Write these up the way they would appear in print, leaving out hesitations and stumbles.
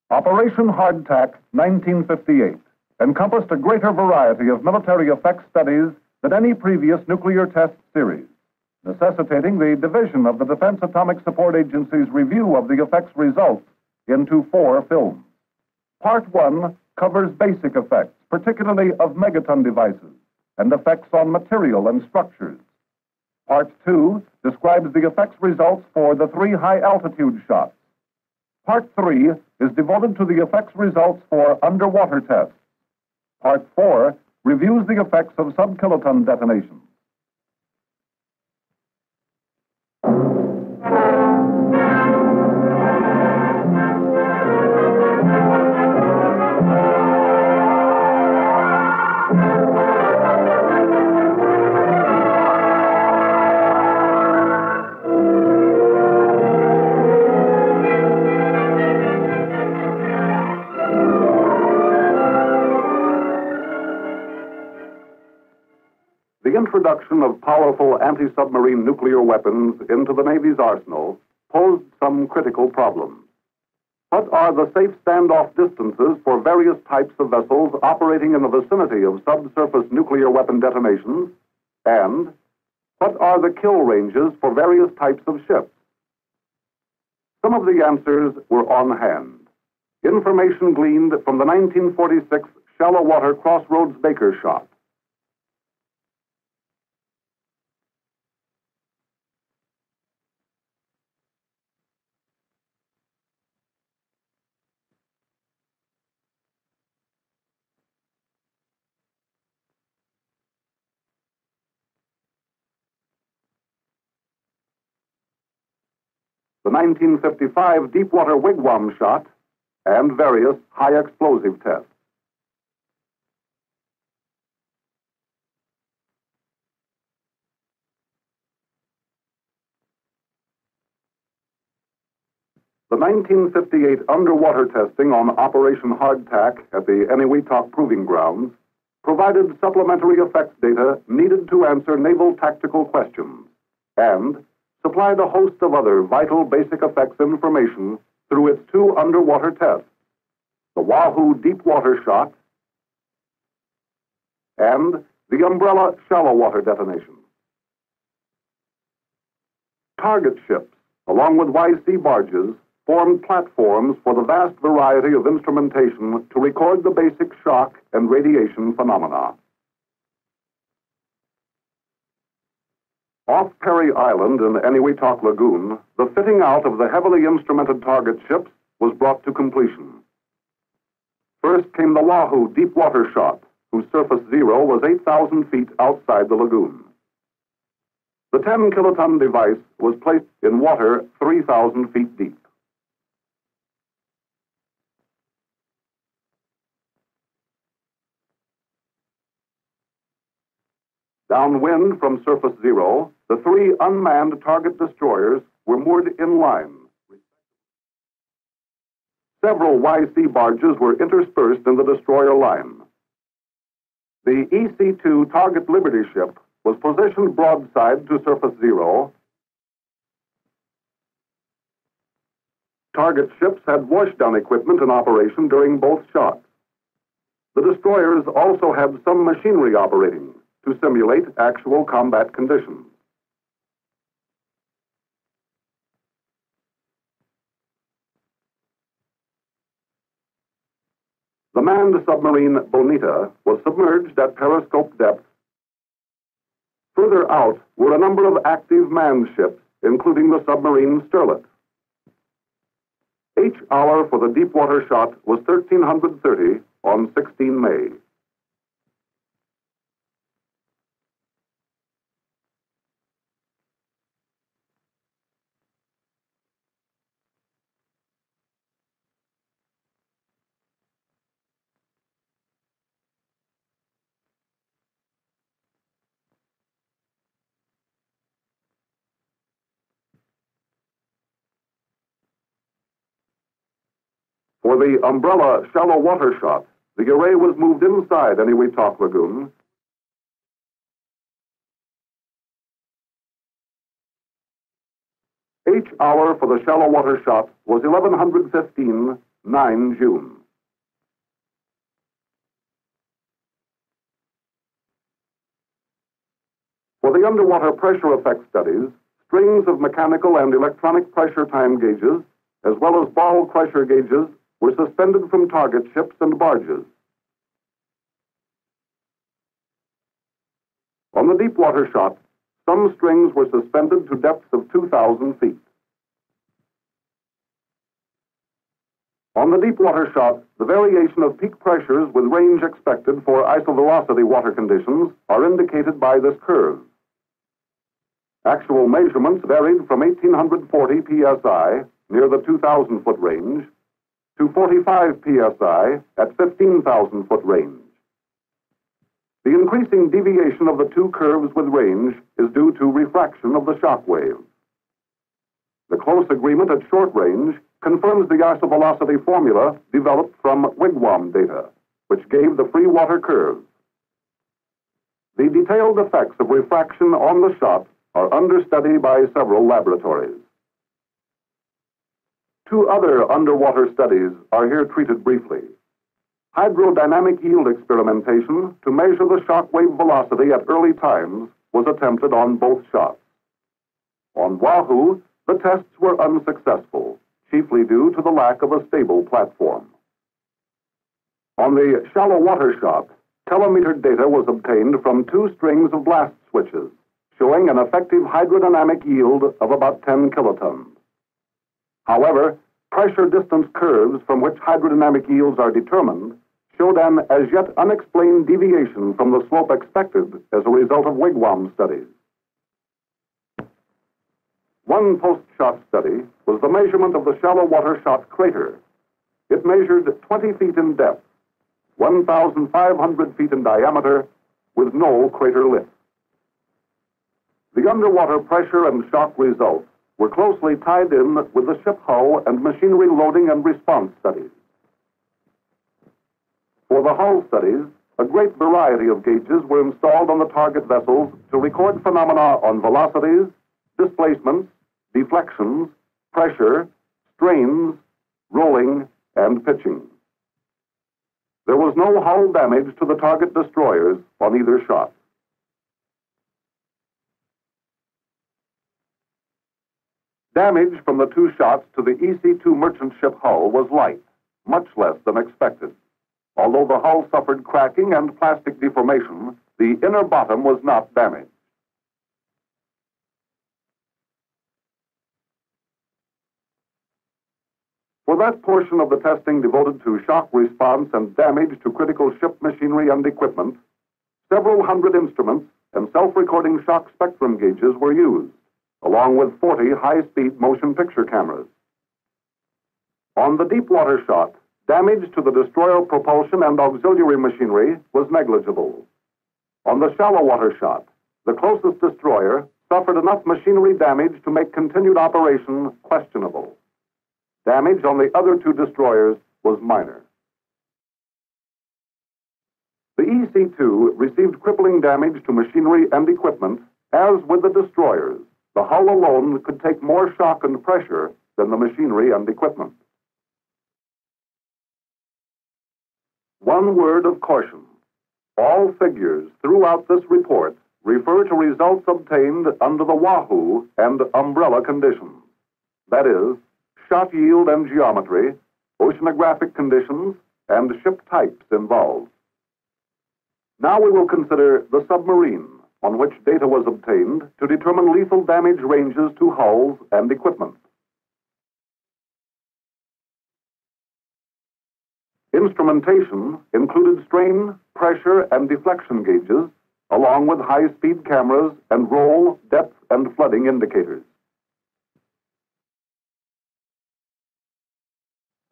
Operation Hardtack 1958 encompassed a greater variety of military effects studies than any previous nuclear test series, necessitating the division of the Defense Atomic Support Agency's review of the effects results into 4 films. Part 1 covers basic effects, particularly of megaton devices, and effects on material and structures. Part 2 describes the effects results for the 3 high-altitude shots. Part 3 is devoted to the effects results for underwater tests. Part 4 reviews the effects of sub-kiloton detonations. The introduction of powerful anti-submarine nuclear weapons into the Navy's arsenal posed some critical problems. What are the safe standoff distances for various types of vessels operating in the vicinity of subsurface nuclear weapon detonations? And what are the kill ranges for various types of ships? Some of the answers were on hand. Information gleaned from the 1946 shallow water Crossroads Baker shot. The 1955 Deepwater Wigwam shot, and various high-explosive tests. The 1958 underwater testing on Operation Hardtack at the Enewetak Proving Grounds provided supplementary effects data needed to answer naval tactical questions and supplied a host of other vital basic effects information through its 2 underwater tests, the Wahoo Deepwater shot and the Umbrella shallow water detonation. Target ships, along with YC barges, formed platforms for the vast variety of instrumentation to record the basic shock and radiation phenomena. Off Perry Island in Enewetak Lagoon, the fitting out of the heavily instrumented target ships was brought to completion. First came the Wahoo Deepwater shot, whose surface zero was 8,000 feet outside the lagoon. The 10-kiloton device was placed in water 3,000 feet deep. Downwind from surface zero, the 3 unmanned target destroyers were moored in line. Several YC barges were interspersed in the destroyer line. The EC-2 target Liberty ship was positioned broadside to surface zero. Target ships had washdown equipment in operation during both shots. The destroyers also had some machinery operating to simulate actual combat conditions. The manned submarine Bonita was submerged at periscope depth. Further out were a number of active manned ships, including the submarine Sterlet. H-hour for the Deepwater shot was 1330 on 16 May. For the Umbrella shallow water shot, the array was moved inside Enewetak Lagoon. H-hour for the shallow water shot was 1115 9 June. For the underwater pressure effect studies, strings of mechanical and electronic pressure time gauges, as well as ball pressure gauges, were suspended from target ships and barges. On the deep water shot, some strings were suspended to depths of 2,000 feet. On the deep water shot, the variation of peak pressures with range expected for isovelocity water conditions are indicated by this curve. Actual measurements varied from 1,840 psi near the 2,000-foot range to 45 psi at 15,000-foot range. The increasing deviation of the two curves with range is due to refraction of the shock wave. The close agreement at short range confirms the isovelocity formula developed from wigwam data, which gave the free water curve. The detailed effects of refraction on the shot are under study by several laboratories. Two other underwater studies are here treated briefly. Hydrodynamic yield experimentation to measure the shock wave velocity at early times was attempted on both shots. On Wahoo, the tests were unsuccessful, chiefly due to the lack of a stable platform. On the shallow water shot, telemetered data was obtained from two strings of blast switches, showing an effective hydrodynamic yield of about 10 kilotons. However, pressure distance curves from which hydrodynamic yields are determined showed an as yet unexplained deviation from the slope expected as a result of wigwam studies. One post-shot study was the measurement of the shallow water shot crater. It measured 20 feet in depth, 1,500 feet in diameter, with no crater lip. The underwater pressure and shock results were closely tied in with the ship hull and machinery loading and response studies. For the hull studies, a great variety of gauges were installed on the target vessels to record phenomena on velocities, displacements, deflections, pressure, strains, rolling, and pitching. There was no hull damage to the target destroyers on either shot. Damage from the two shots to the EC-2 merchant ship hull was light, much less than expected. Although the hull suffered cracking and plastic deformation, the inner bottom was not damaged. For that portion of the testing devoted to shock response and damage to critical ship machinery and equipment, several hundred instruments and self-recording shock spectrum gauges were used, along with 40 high-speed motion picture cameras. On the deep water shot, damage to the destroyer propulsion and auxiliary machinery was negligible. On the shallow water shot, the closest destroyer suffered enough machinery damage to make continued operation questionable. Damage on the other two destroyers was minor. The EC-2 received crippling damage to machinery and equipment, as with the destroyers. The hull alone could take more shock and pressure than the machinery and equipment. One word of caution. All figures throughout this report refer to results obtained under the Wahoo and umbrella conditions. That is, shot yield and geometry, oceanographic conditions, and ship types involved. Now we will consider the submarine, on which data was obtained to determine lethal damage ranges to hulls and equipment. Instrumentation included strain, pressure, and deflection gauges, along with high-speed cameras and roll, depth, and flooding indicators.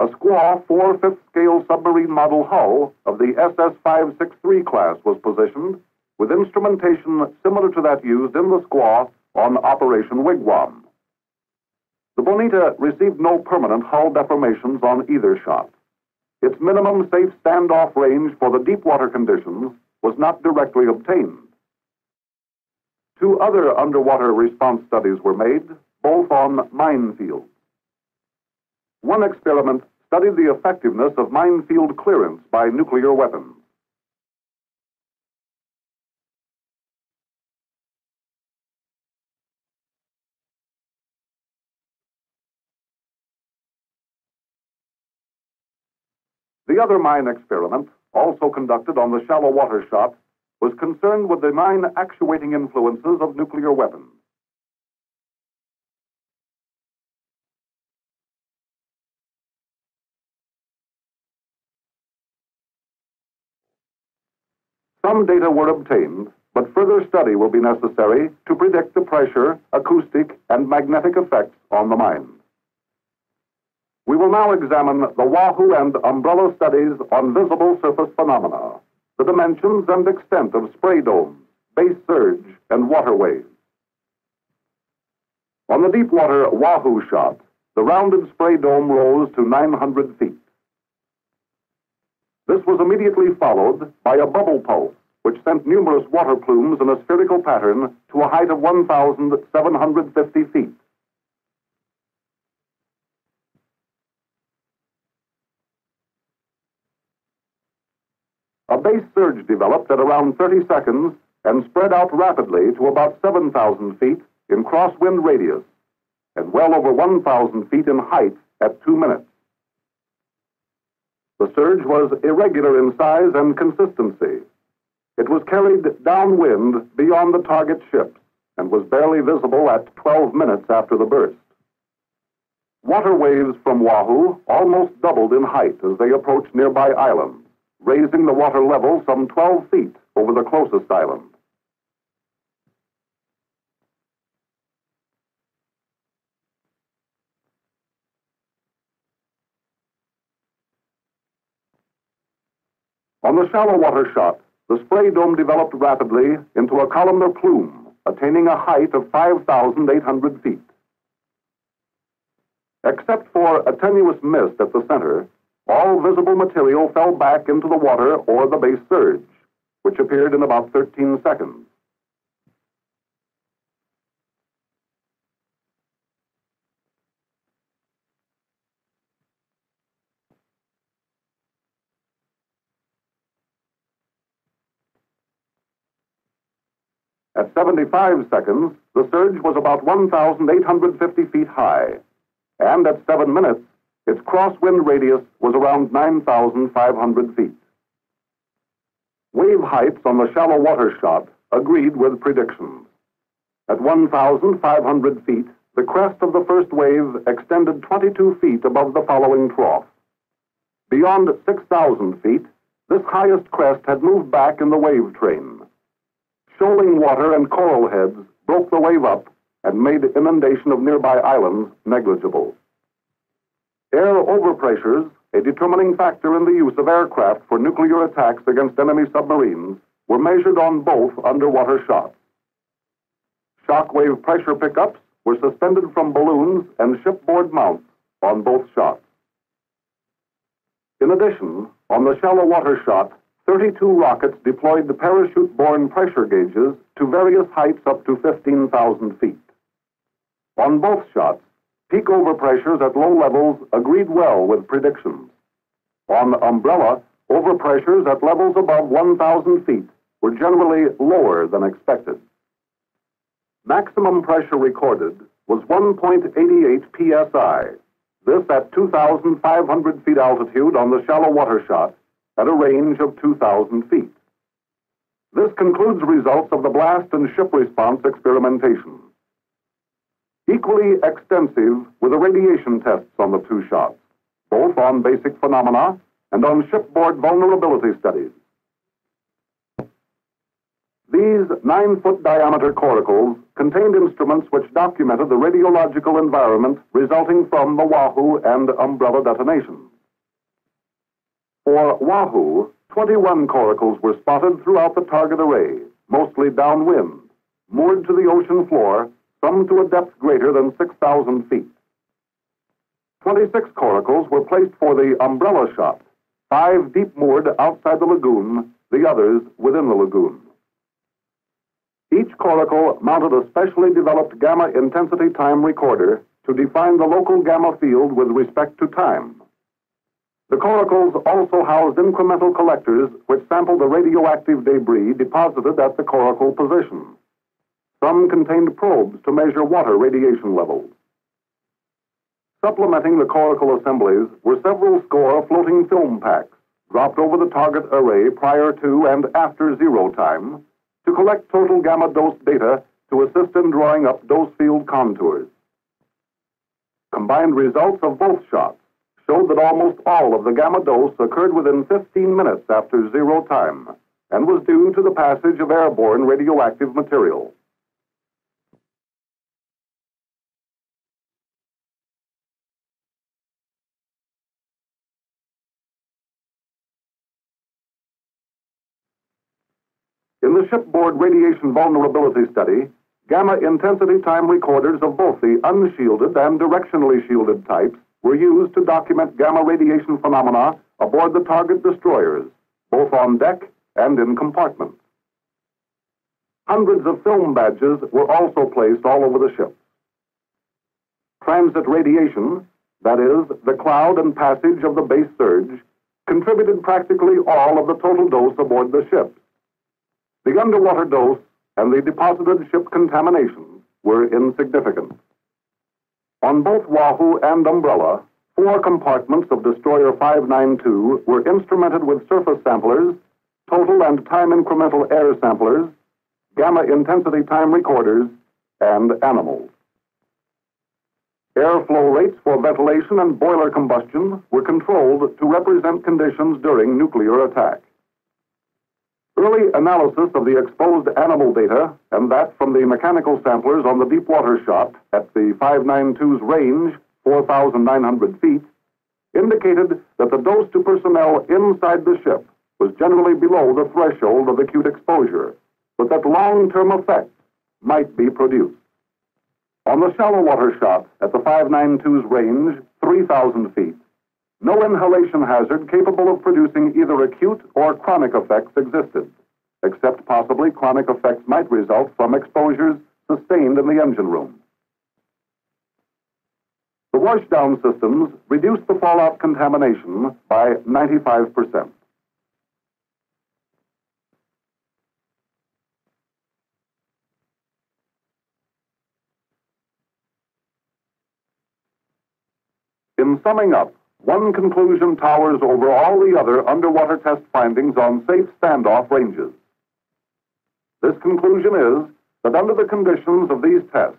A squaw 4/5 scale submarine model hull of the SS-563 class was positioned, with instrumentation similar to that used in the squaw on Operation Wigwam. The Bonita received no permanent hull deformations on either shot. Its minimum safe standoff range for the deep water conditions was not directly obtained. Two other underwater response studies were made, both on minefields. One experiment studied the effectiveness of minefield clearance by nuclear weapons. The other mine experiment, also conducted on the shallow water shot, was concerned with the mine actuating influences of nuclear weapons. Some data were obtained, but further study will be necessary to predict the pressure, acoustic, and magnetic effects on the mine. We will now examine the Wahoo and umbrella studies on visible surface phenomena, the dimensions and extent of spray domes, base surge, and water waves. On the deep-water Wahoo shot, the rounded spray dome rose to 900 feet. This was immediately followed by a bubble pulse, which sent numerous water plumes in a spherical pattern to a height of 1,750 feet. A base surge developed at around 30 seconds and spread out rapidly to about 7,000 feet in crosswind radius and well over 1,000 feet in height at 2 minutes. The surge was irregular in size and consistency. It was carried downwind beyond the target ships and was barely visible at 12 minutes after the burst. Water waves from Wahoo almost doubled in height as they approached nearby islands, raising the water level some 12 feet over the closest island. On the shallow water shot, the spray dome developed rapidly into a columnar plume, attaining a height of 5,800 feet. Except for a tenuous mist at the center, all visible material fell back into the water or the base surge, which appeared in about 13 seconds. At 75 seconds, the surge was about 1,850 feet high, and at 7 minutes, its crosswind radius was around 9,500 feet. Wave heights on the shallow water shot agreed with predictions. At 1,500 feet, the crest of the first wave extended 22 feet above the following trough. Beyond 6,000 feet, this highest crest had moved back in the wave train. Shoaling water and coral heads broke the wave up and made inundation of nearby islands negligible. Air overpressures, a determining factor in the use of aircraft for nuclear attacks against enemy submarines, were measured on both underwater shots. Shockwave pressure pickups were suspended from balloons and shipboard mounts on both shots. In addition, on the shallow water shot, 32 rockets deployed the parachute-borne pressure gauges to various heights up to 15,000 feet. On both shots, peak overpressures at low levels agreed well with predictions. On the umbrella, overpressures at levels above 1,000 feet were generally lower than expected. Maximum pressure recorded was 1.88 psi, this at 2,500 feet altitude on the shallow water shot, at a range of 2,000 feet. This concludes results of the blast and ship response experimentation. Equally extensive were the radiation tests on the two shots, both on basic phenomena and on shipboard vulnerability studies. These 9-foot diameter coracles contained instruments which documented the radiological environment resulting from the Wahoo and umbrella detonations. For Wahoo, 21 coracles were spotted throughout the target array, mostly downwind, moored to the ocean floor, some to a depth greater than 6,000 feet. 26 coracles were placed for the umbrella shot, 5 deep moored outside the lagoon, the others within the lagoon. Each coracle mounted a specially developed gamma intensity time recorder to define the local gamma field with respect to time. The coracles also housed incremental collectors which sampled the radioactive debris deposited at the coracle position. Some contained probes to measure water radiation levels. Supplementing the coracle assemblies were several score floating film packs dropped over the target array prior to and after zero time to collect total gamma dose data to assist in drawing up dose field contours. Combined results of both shots showed that almost all of the gamma dose occurred within 15 minutes after zero time and was due to the passage of airborne radioactive material. In the shipboard radiation vulnerability study, gamma intensity time recorders of both the unshielded and directionally shielded types were used to document gamma radiation phenomena aboard the target destroyers, both on deck and in compartments. Hundreds of film badges were also placed all over the ship. Transit radiation, that is, the cloud and passage of the base surge, contributed practically all of the total dose aboard the ship. The underwater dose and the deposited ship contamination were insignificant. On both Wahoo and Umbrella, 4 compartments of Destroyer 592 were instrumented with surface samplers, total and time incremental air samplers, gamma intensity time recorders, and animals. Airflow rates for ventilation and boiler combustion were controlled to represent conditions during nuclear attack. Early analysis of the exposed animal data and that from the mechanical samplers on the deep water shot at the 592's range, 4,900 feet, indicated that the dose to personnel inside the ship was generally below the threshold of acute exposure, but that long-term effects might be produced. On the shallow water shot at the 592's range, 3,000 feet, no inhalation hazard capable of producing either acute or chronic effects existed, except possibly chronic effects might result from exposures sustained in the engine room. The washdown systems reduced the fallout contamination by 95%. In summing up, one conclusion towers over all the other underwater test findings on safe standoff ranges. This conclusion is that under the conditions of these tests,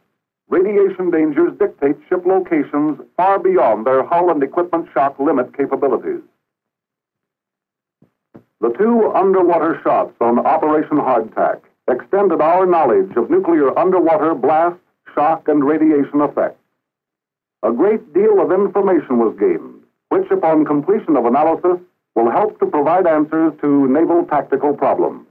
radiation dangers dictate ship locations far beyond their hull and equipment shock limit capabilities. The 2 underwater shots on Operation Hardtack extended our knowledge of nuclear underwater blast, shock, and radiation effects. A great deal of information was gained, which upon completion of analysis will help to provide answers to naval tactical problems.